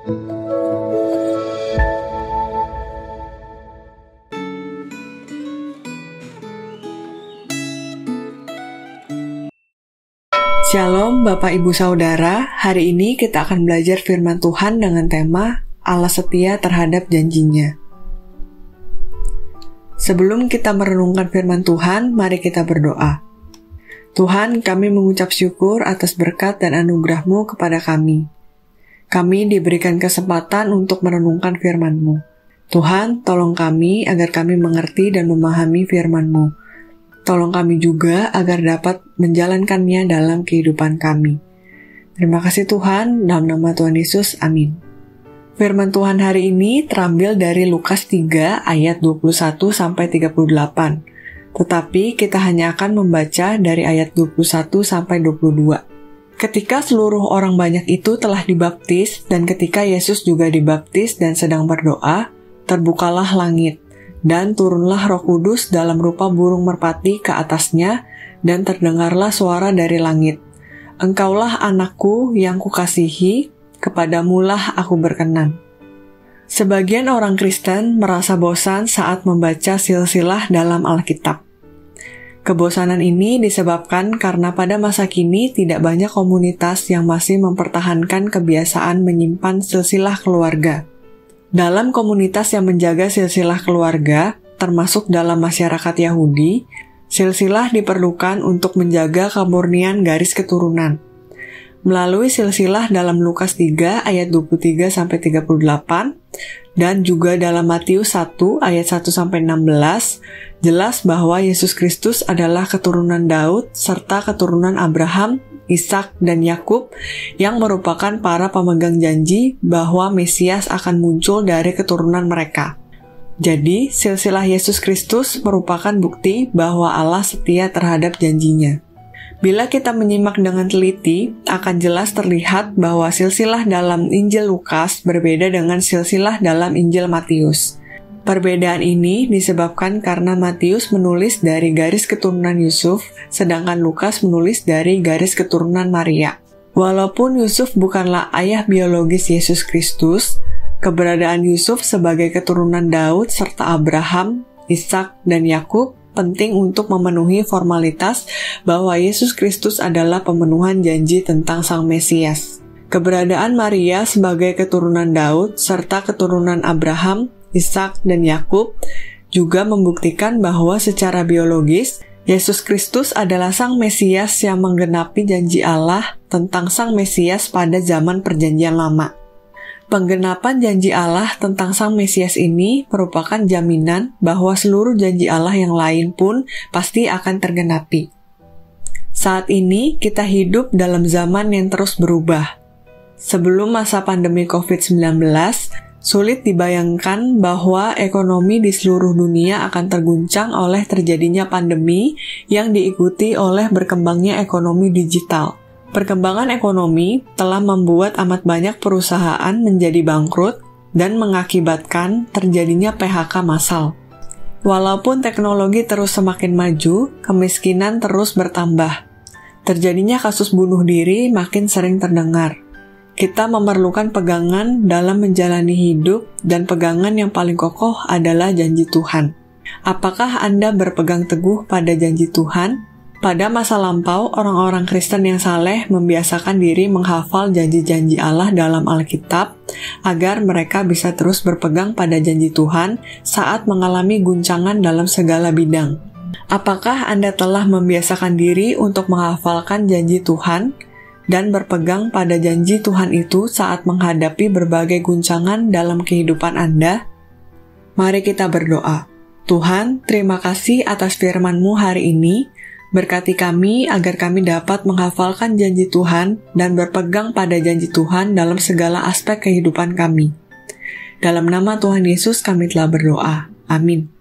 Shalom Bapak Ibu Saudara, hari ini kita akan belajar firman Tuhan dengan tema Allah setia terhadap janjinya. Sebelum kita merenungkan firman Tuhan, mari kita berdoa. Tuhan, kami mengucap syukur atas berkat dan anugerah-Mu kepada kami. Kami diberikan kesempatan untuk merenungkan firman-Mu. Tuhan, tolong kami agar kami mengerti dan memahami firman-Mu. Tolong kami juga agar dapat menjalankannya dalam kehidupan kami. Terima kasih Tuhan, dalam nama Tuhan Yesus, amin. Firman Tuhan hari ini terambil dari Lukas 3 ayat 21-38. Tetapi kita hanya akan membaca dari ayat 21-22. Ketika seluruh orang banyak itu telah dibaptis, dan ketika Yesus juga dibaptis dan sedang berdoa, terbukalah langit. Dan turunlah Roh Kudus dalam rupa burung merpati ke atasnya, dan terdengarlah suara dari langit. Engkaulah anakku yang kukasihi, kepadamulah aku berkenan. Sebagian orang Kristen merasa bosan saat membaca silsilah dalam Alkitab. Kebosanan ini disebabkan karena pada masa kini tidak banyak komunitas yang masih mempertahankan kebiasaan menyimpan silsilah keluarga. Dalam komunitas yang menjaga silsilah keluarga, termasuk dalam masyarakat Yahudi, silsilah diperlukan untuk menjaga kemurnian garis keturunan. Melalui silsilah dalam Lukas 3 ayat 23-38 dan juga dalam Matius 1 ayat 1-16, jelas bahwa Yesus Kristus adalah keturunan Daud serta keturunan Abraham, Ishak, dan Yakub yang merupakan para pemegang janji bahwa Mesias akan muncul dari keturunan mereka. Jadi, silsilah Yesus Kristus merupakan bukti bahwa Allah setia terhadap janjinya. Bila kita menyimak dengan teliti, akan jelas terlihat bahwa silsilah dalam Injil Lukas berbeda dengan silsilah dalam Injil Matius. Perbedaan ini disebabkan karena Matius menulis dari garis keturunan Yusuf, sedangkan Lukas menulis dari garis keturunan Maria. Walaupun Yusuf bukanlah ayah biologis Yesus Kristus, keberadaan Yusuf sebagai keturunan Daud serta Abraham, Ishak, dan Yakub penting untuk memenuhi formalitas bahwa Yesus Kristus adalah pemenuhan janji tentang Sang Mesias. Keberadaan Maria sebagai keturunan Daud serta keturunan Abraham, Ishak, dan Yakub juga membuktikan bahwa secara biologis, Yesus Kristus adalah Sang Mesias yang menggenapi janji Allah tentang Sang Mesias pada zaman Perjanjian Lama. Penggenapan janji Allah tentang Sang Mesias ini merupakan jaminan bahwa seluruh janji Allah yang lain pun pasti akan tergenapi. Saat ini kita hidup dalam zaman yang terus berubah. Sebelum masa pandemi COVID-19, sulit dibayangkan bahwa ekonomi di seluruh dunia akan terguncang oleh terjadinya pandemi yang diikuti oleh berkembangnya ekonomi digital. Perkembangan ekonomi telah membuat amat banyak perusahaan menjadi bangkrut dan mengakibatkan terjadinya PHK massal. Walaupun teknologi terus semakin maju, kemiskinan terus bertambah. Terjadinya kasus bunuh diri makin sering terdengar. Kita memerlukan pegangan dalam menjalani hidup, dan pegangan yang paling kokoh adalah janji Tuhan. Apakah Anda berpegang teguh pada janji Tuhan? Pada masa lampau, orang-orang Kristen yang saleh membiasakan diri menghafal janji-janji Allah dalam Alkitab agar mereka bisa terus berpegang pada janji Tuhan saat mengalami guncangan dalam segala bidang. Apakah Anda telah membiasakan diri untuk menghafalkan janji Tuhan dan berpegang pada janji Tuhan itu saat menghadapi berbagai guncangan dalam kehidupan Anda? Mari kita berdoa. Tuhan, terima kasih atas firman-Mu hari ini. Berkati kami agar kami dapat menghafalkan janji Tuhan dan berpegang pada janji Tuhan dalam segala aspek kehidupan kami. Dalam nama Tuhan Yesus kami telah berdoa. Amin.